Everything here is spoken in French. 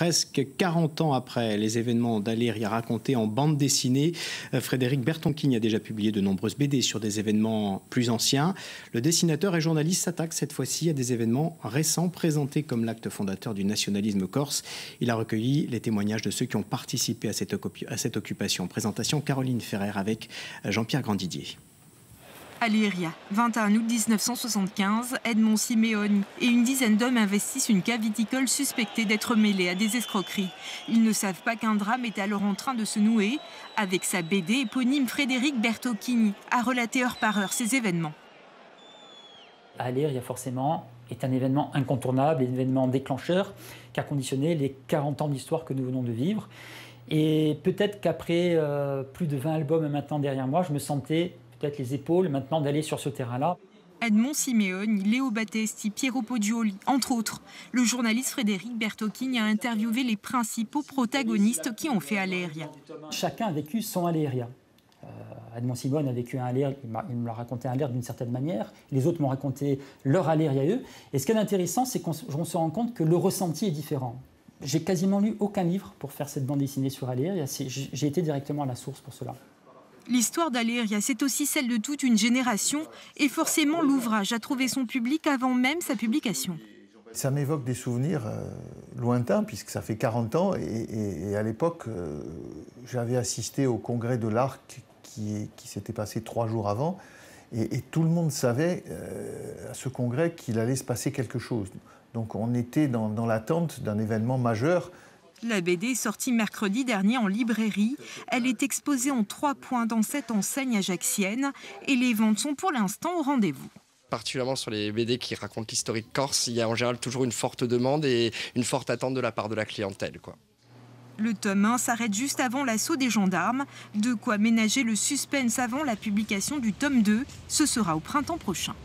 Presque 40 ans après les événements d'Aléria racontés en bande dessinée, Frédéric Bertoncini a déjà publié de nombreuses BD sur des événements plus anciens. Le dessinateur et journaliste s'attaque cette fois-ci à des événements récents présentés comme l'acte fondateur du nationalisme corse. Il a recueilli les témoignages de ceux qui ont participé à cette occupation. Présentation Caroline Ferrer avec Jean-Pierre Grandidier. Aléria, 21 août 1975, Edmond Simeoni et une dizaine d'hommes investissent une cave viticole suspectée d'être mêlée à des escroqueries. Ils ne savent pas qu'un drame est alors en train de se nouer. Avec sa BD éponyme, Frédéric Bertoncini a relaté heure par heure ces événements. Aléria, forcément, est un événement incontournable, un événement déclencheur qui a conditionné les 40 ans d'histoire que nous venons de vivre. Et peut-être qu'après plus de 20 albums maintenant derrière moi, je me sentais peut-être les épaules maintenant d'aller sur ce terrain-là. Edmond Simeoni, Léo Battesti, Piero Poggioli, entre autres. Le journaliste Frédéric Bertoncini a interviewé les principaux protagonistes qui ont fait Aléria. Chacun a vécu son Aléria. Edmond Simeoni a vécu un Aléria, il me l'a raconté un Aléria d'une certaine manière. Les autres m'ont raconté leur Aléria à eux. Et ce qui est intéressant, c'est qu'on se rend compte que le ressenti est différent. J'ai quasiment lu aucun livre pour faire cette bande dessinée sur Aléria. J'ai été directement à la source pour cela. L'histoire d'Aléria, c'est aussi celle de toute une génération et forcément l'ouvrage a trouvé son public avant même sa publication. Ça m'évoque des souvenirs lointains puisque ça fait 40 ans et à l'époque, j'avais assisté au congrès de l'Arc qui s'était passé 3 jours avant et tout le monde savait à ce congrès qu'il allait se passer quelque chose. Donc on était dans l'attente d'un événement majeur. La BD est sortie mercredi dernier en librairie. Elle est exposée en 3 points dans cette enseigne ajaxienne et les ventes sont pour l'instant au rendez-vous. Particulièrement sur les BD qui racontent l'historique corse, il y a en général toujours une forte demande et une forte attente de la part de la clientèle, quoi. Le tome 1 s'arrête juste avant l'assaut des gendarmes. De quoi ménager le suspense avant la publication du tome 2. Ce sera au printemps prochain.